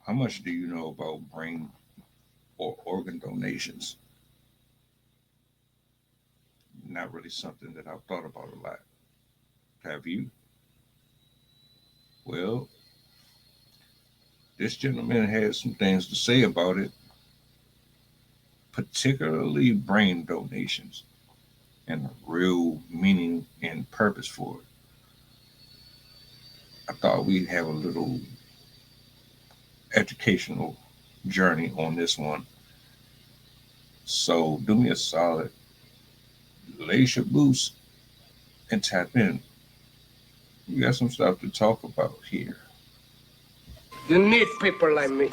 How much do you know about brain or organ donations? Not really something that I've thought about a lot. Have you? Well, this gentleman had some things to say about it, particularly brain donations and the real meaning and purpose for it. I thought we'd have a little educational journey on this one. So do me a solid, lace your boots and tap in. We got some stuff to talk about here. You need people like me.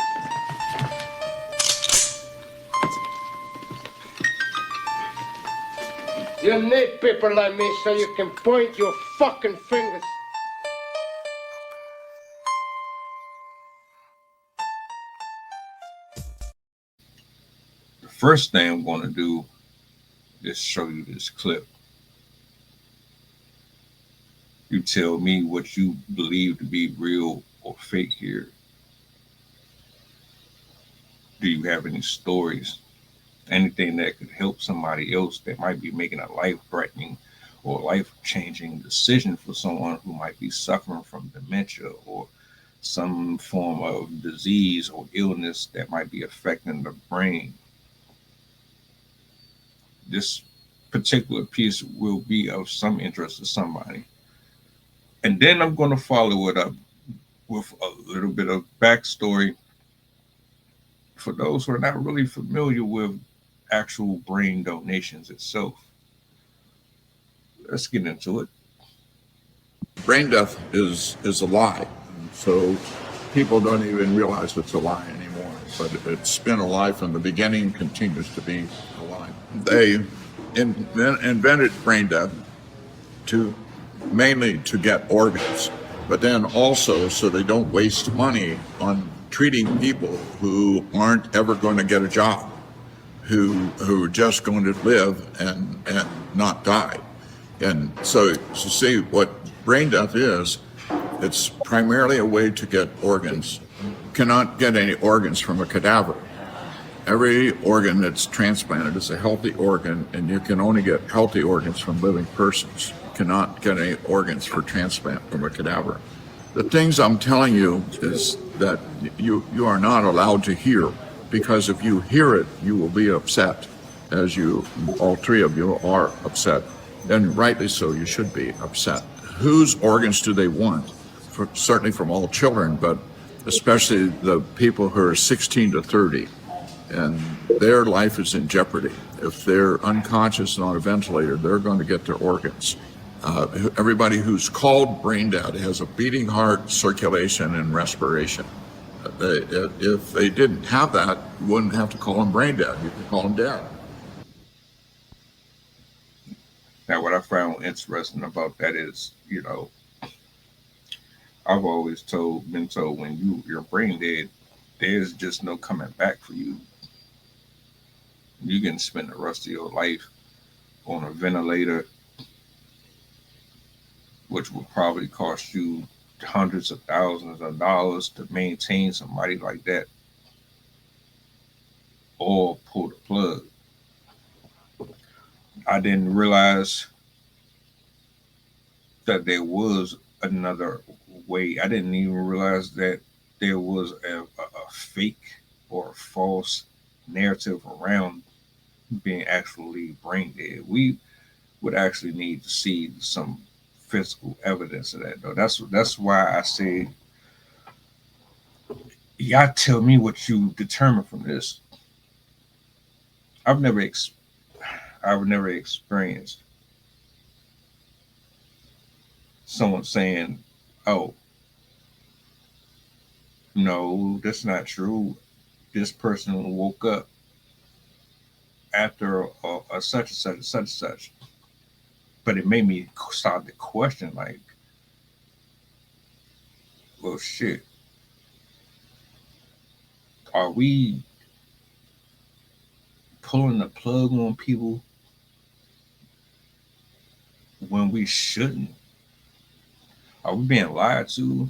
You need people like me so you can point your fucking fingers. The first thing I'm going to do is show you this clip. You tell me what you believe to be real or fake here. Do you have any stories? Anything that could help somebody else that might be making a life threatening or life changing decision for someone who might be suffering from dementia or some form of disease or illness that might be affecting the brain? This particular piece will be of some interest to somebody. And then I'm going to follow it up with a little bit of backstory for those who are not really familiar with actual brain donations itself. Let's get into it. Brain death is a lie. So people don't even realize it's a lie anymore. But it's been a lie from the beginning, continues to be a lie. They invented brain death mainly to get organs, but then also so they don't waste money on treating people who aren't ever going to get a job, who are just going to live and not die. And so to see what brain death is, it's primarily a way to get organs. You cannot get any organs from a cadaver. Every organ that's transplanted is a healthy organ, and you can only get healthy organs from living persons. You cannot get any organs for transplant from a cadaver. The things I'm telling you is that you are not allowed to hear, because if you hear it, you will be upset, as all three of you are upset. And rightly so, you should be upset. Whose organs do they want? Certainly from all children, but especially the people who are 16 to 30. And their life is in jeopardy. If they're unconscious and on a ventilator, they're going to get their organs. Everybody who's called brain dead has a beating heart, circulation, and respiration. If they didn't have that, you wouldn't have to call them brain dead. You could call them dead. Now, what I found interesting about that is, I've always been told when you're brain dead, there's just no coming back for you. You can spend the rest of your life on a ventilator, which will probably cost you hundreds of thousands of dollars to maintain somebody like that, or pull the plug. I didn't realize that there was another way. I didn't even realize that there was a fake or a false narrative around being actually brain dead. We would actually need to see some physical evidence of that, though. That's why I say, y'all tell me what you determine from this. I've never experienced someone saying, "Oh, no, that's not true. This person woke up after a such and such and such and such." But it made me start to question, like, well, shit, are we pulling the plug on people when we shouldn't? Are we being lied to?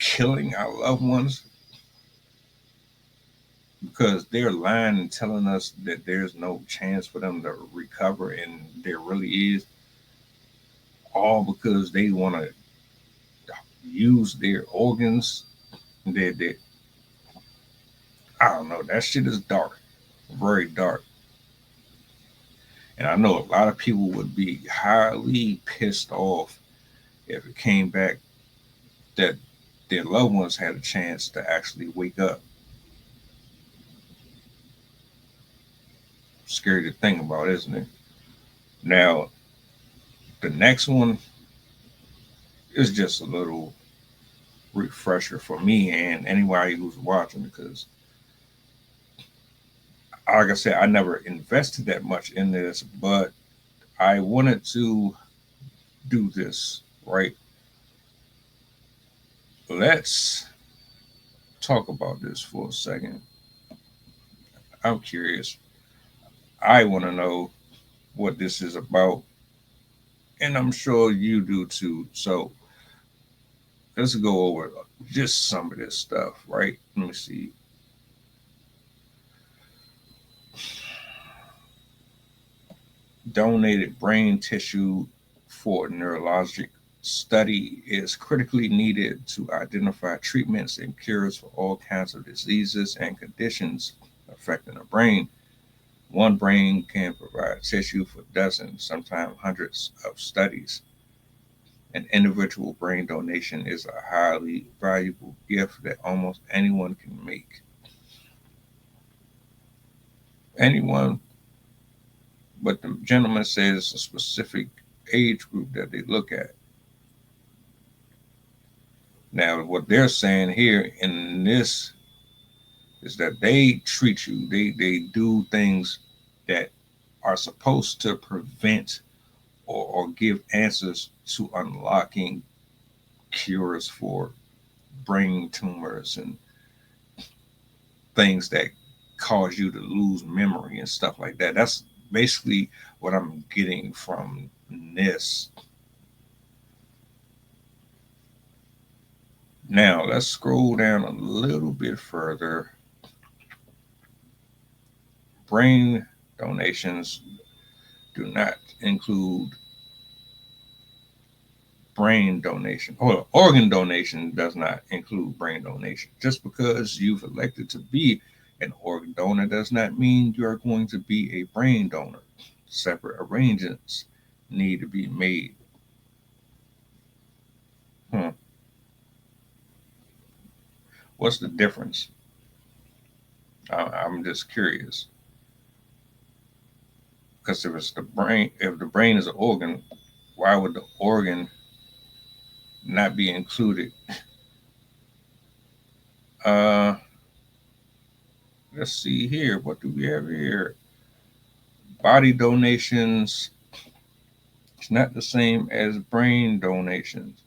killing our loved ones because they're lying and telling us that there's no chance for them to recover, and there really is, all because they want to use their organs. That I don't know. That shit is dark, very dark. And I know a lot of people would be highly pissed off if it came back that their loved ones had a chance to actually wake up. Scary to think about, isn't it? Now, the next one is just a little refresher for me and anybody who's watching because, like I said, I never invested that much in this, but I wanted to do this, right? Let's talk about this for a second. I'm curious. I want to know what this is about, and I'm sure you do too. So let's go over just some of this stuff, right? Let me see. Donated brain tissue for neurologic study is critically needed to identify treatments and cures for all kinds of diseases and conditions affecting the brain. One brain can provide tissue for dozens, sometimes hundreds of studies. An individual brain donation is a highly valuable gift that almost anyone can make. Anyone, but the gentleman says a specific age group that they look at. Now, what they're saying here in this is that they treat you, they do things that are supposed to prevent or give answers to unlocking cures for brain tumors and things that cause you to lose memory and stuff like that. That's basically what I'm getting from this. Now, let's scroll down a little bit further. Brain donations do not include brain donation, or organ donation does not include brain donation. Just because you've elected to be an organ donor does not mean you're going to be a brain donor. Separate arrangements need to be made. Hmm. What's the difference? I'm just curious. Because if the brain is an organ, why would the organ not be included? Uh, let's see here. What do we have here? Body donations. It's not the same as brain donations.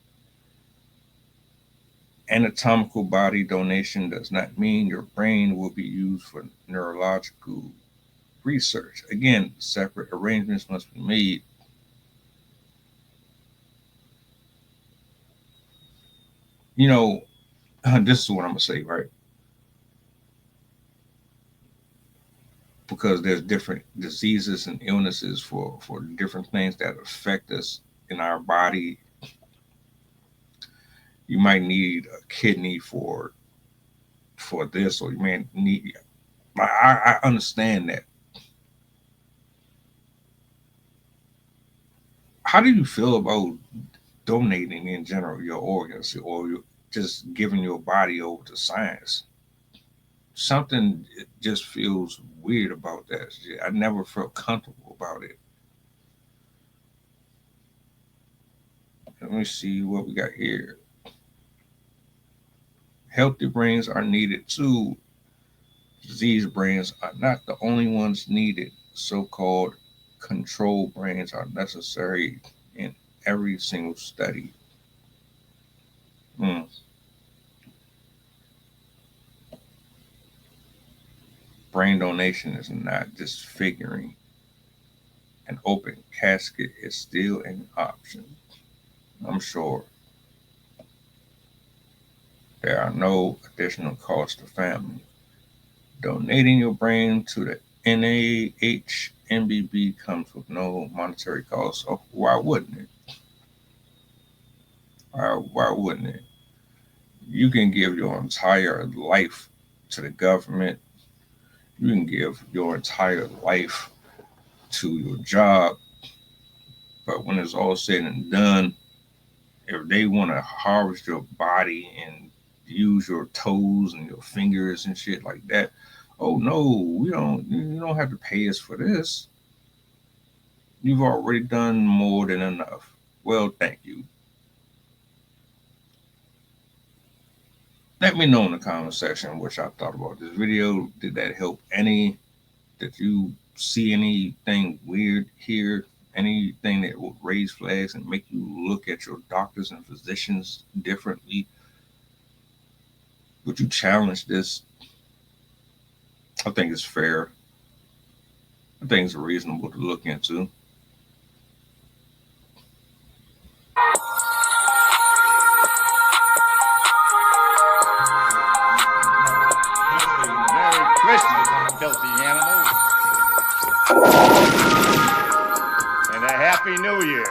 Anatomical body donation does not mean your brain will be used for neurological research. Again, separate arrangements must be made. You know, this is what I'm going to say, right? Because there's different diseases and illnesses for different things that affect us in our body. You might need a kidney for this, or you may need. I understand that. How do you feel about donating in general your organs or just giving your body over to science? Something just feels weird about that. I never felt comfortable about it. Let me see what we got here. Healthy brains are needed too. Disease brains are not the only ones needed. So called control brains are necessary in every single study. Mm. Brain donation is not disfiguring. An open casket is still an option. I'm sure. There are no additional costs to family. Donating your brain to the NAHMBB comes with no monetary cost. So why wouldn't it? Why wouldn't it? You can give your entire life to the government. You can give your entire life to your job. But when it's all said and done, if they want to harvest your body and use your toes and your fingers and shit like that, oh no, we don't. You don't have to pay us for this. You've already done more than enough. Well, thank you. Let me know in the comment section what y'all thought about this video. Did that help any? Did you see anything weird here? Anything that would raise flags and make you look at your doctors and physicians differently? Would you challenge this? I think it's fair. I think it's reasonable to look into. Merry Christmas, filthy animals. And a Happy New Year.